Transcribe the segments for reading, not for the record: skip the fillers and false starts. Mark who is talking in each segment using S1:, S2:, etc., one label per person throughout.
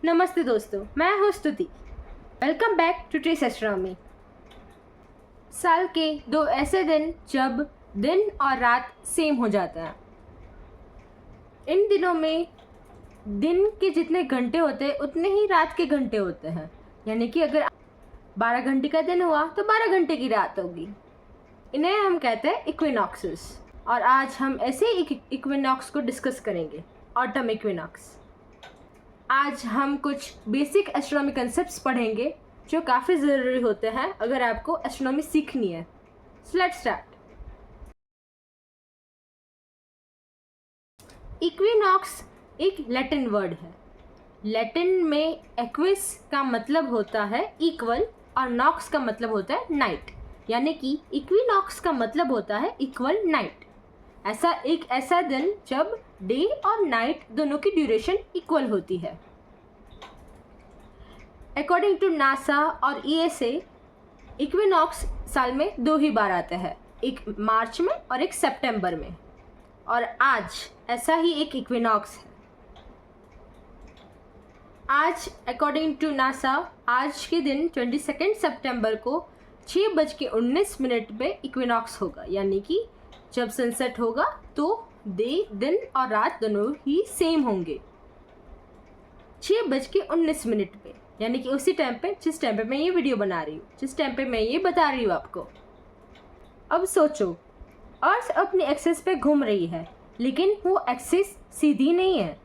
S1: नमस्ते दोस्तों, मैं हूँ Stuti. Welcome back to Trace Astronomy. साल के दो ऐसे दिन जब दिन और रात सेम हो जाते हैं। इन दिनों में दिन के जितने घंटे होते हैं उतने ही रात के घंटे होते हैं। यानी कि अगर 12 घंटे का दिन हुआ तो 12 घंटे की रात होगी। इन्हें हम कहते हैं इक्विनॉक्सेस। और आज हम ऐसे इक्विनॉक्स को डिस्कस करेंगे, ऑटम इक्विनॉक्स। आज हम कुछ बेसिक एस्ट्रोनॉमी कंसेप्ट्स पढ़ेंगे जो काफ़ी ज़रूरी होते हैं अगर आपको एस्ट्रोनॉमी सीखनी है। So let's start. इक्विनॉक्स एक लैटिन वर्ड है। लैटिन में एक्विस का मतलब होता है इक्वल और नॉक्स का मतलब होता है नाइट। यानी कि इक्विनॉक्स का मतलब होता है इक्वल नाइट। ऐसा दिन जब डे और नाइट दोनों की ड्यूरेशन इक्वल होती है। अकॉर्डिंग टू नासा और ईएसए इक्विनॉक्स साल में 2 ही बार आते हैं, एक मार्च में और एक सितंबर में। और आज ऐसा ही एक इक्विनॉक्स है। आज अकॉर्डिंग टू नासा आज के दिन 22 सितंबर को 6:19 पे इक्विनॉक्स होगा। यानी कि जब सनसेट होगा तो दिन और रात दोनों ही सेम होंगे 6:19 पे। यानी कि उसी टाइम पे जिस टाइम पे मैं ये वीडियो बना रही हूँ, जिस टाइम पे मैं ये बता रही हूँ आपको। अब सोचो, अर्थ अपनी एक्सिस पे घूम रही है, लेकिन वो एक्सिस सीधी नहीं है,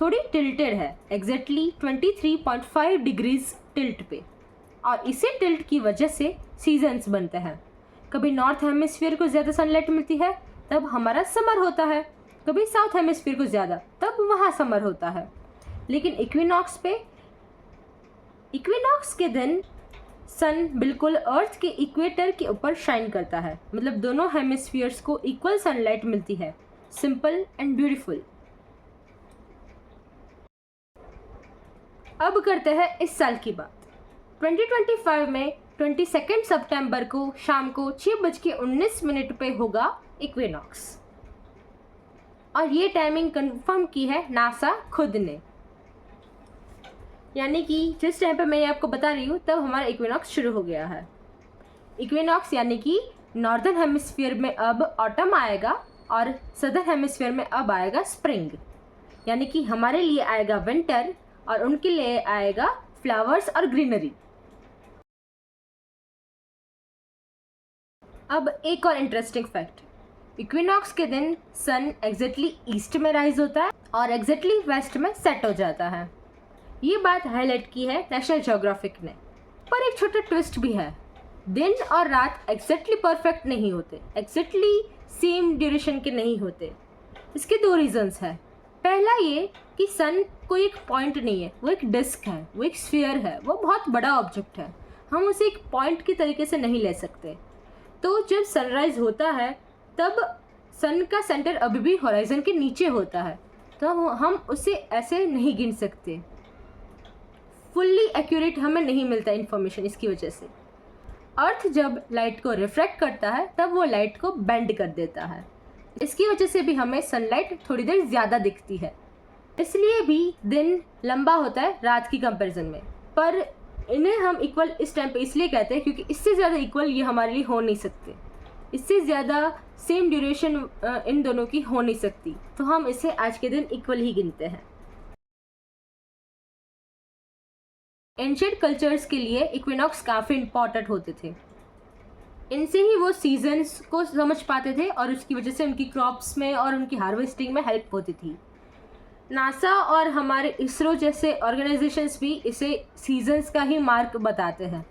S1: थोड़ी टिल्टेड है, एग्जैक्टली 23.5 डिग्रीज टिल्ट पे। और इसी टिल्ट की वजह से सीजन्स बनते हैं। कभी नॉर्थ हेमिस्फीयर को ज़्यादा सनलाइट मिलती है तब हमारा समर होता है, कभी साउथ हेमिस्फीयर को ज़्यादा तब वहाँ समर होता है। लेकिन इक्विनॉक्स के दिन सन बिल्कुल अर्थ के इक्वेटर के ऊपर शाइन करता है। मतलब दोनों हेमिस्फीयर्स को इक्वल सनलाइट मिलती है। Simple and beautiful. अब करते हैं इस साल की बात। 2025 में 22 सितंबर को शाम को 6:19 पे होगा इक्विनॉक्स। और ये टाइमिंग कंफर्म की है नासा खुद ने। यानी कि जिस टाइम पे मैं ये आपको बता रही हूँ तब हमारा इक्विनॉक्स शुरू हो गया है। इक्विनॉक्स यानी कि नॉर्दर्न हेमिस्फीयर में अब ऑटम आएगा और सदर्न हेमिस्फीयर में अब आएगा स्प्रिंग। यानी कि हमारे लिए आएगा विंटर और उनके लिए आएगा फ्लावर्स और ग्रीनरी। अब एक और इंटरेस्टिंग फैक्ट, इक्विनॉक्स के दिन सन एग्जैक्टली ईस्ट में राइज होता है और एग्जैक्टली वेस्ट में सेट हो जाता है। ये बात हाईलाइट की है नेशनल ज्योग्राफिक ने। पर एक छोटा ट्विस्ट भी है, दिन और रात एग्जैक्टली परफेक्ट नहीं होते, एग्जैक्टली सेम ड्यूरेशन के नहीं होते। इसके 2 रीजंस है। पहला ये कि सन कोई एक पॉइंट नहीं है, वो एक डिस्क है, वो एक स्फीयर है, वो बहुत बड़ा ऑब्जेक्ट है। हम उसे एक पॉइंट की तरीके से नहीं ले सकते। तो जब सनराइज होता है तब सन का सेंटर अभी भी हॉराइजन के नीचे होता है, तो हम उसे ऐसे नहीं गिन सकते। फुल्ली एक्यूरेट हमें नहीं मिलता इन्फॉर्मेशन। इसकी वजह से अर्थ जब लाइट को रिफ्रैक्ट करता है तब वो लाइट को बेंड कर देता है। इसकी वजह से भी हमें सनलाइट थोड़ी देर ज़्यादा दिखती है। इसलिए भी दिन लंबा होता है रात की कंपैरिजन में। पर इन्हें हम इक्वल इस टाइम पे इसलिए कहते हैं क्योंकि इससे ज़्यादा इक्वल ये हमारे लिए हो नहीं सकते। इससे ज़्यादा सेम ड्यूरेशन इन दोनों की हो नहीं सकती, तो हम इसे आज के दिन इक्वल ही गिनते हैं। एंशिएंट कल्चर्स के लिए इक्विनॉक्स काफ़ी इम्पॉर्टेंट होते थे। इनसे ही वो सीजन्स को समझ पाते थे और उसकी वजह से उनकी क्रॉप्स में और उनकी हार्वेस्टिंग में हेल्प होती थी। नासा और हमारे इसरो जैसे ऑर्गेनाइजेशंस भी इसे सीजन्स का ही मार्क बताते हैं।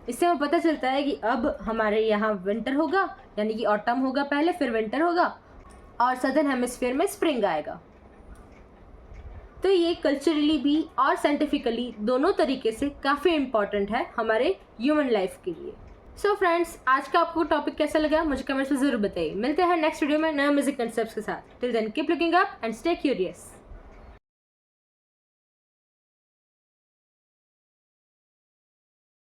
S1: इससे हमें पता चलता है कि अब हमारे यहाँ विंटर होगा, यानी कि ऑटम होगा पहले, फिर विंटर होगा और सदर्न हेमिस्फीयर में स्प्रिंग आएगा। तो ये कल्चरली भी और साइंटिफिकली दोनों तरीके से काफ़ी इम्पॉर्टेंट है हमारे ह्यूमन लाइफ के लिए। सो फ्रेंड्स, आज का आपको टॉपिक कैसा लगा मुझे कमेंट्स में ज़रूर बताइए। मिलते हैं नेक्स्ट वीडियो में नए म्यूजिक कंसेप्ट्स के साथ। Till then keep looking up and stay curious.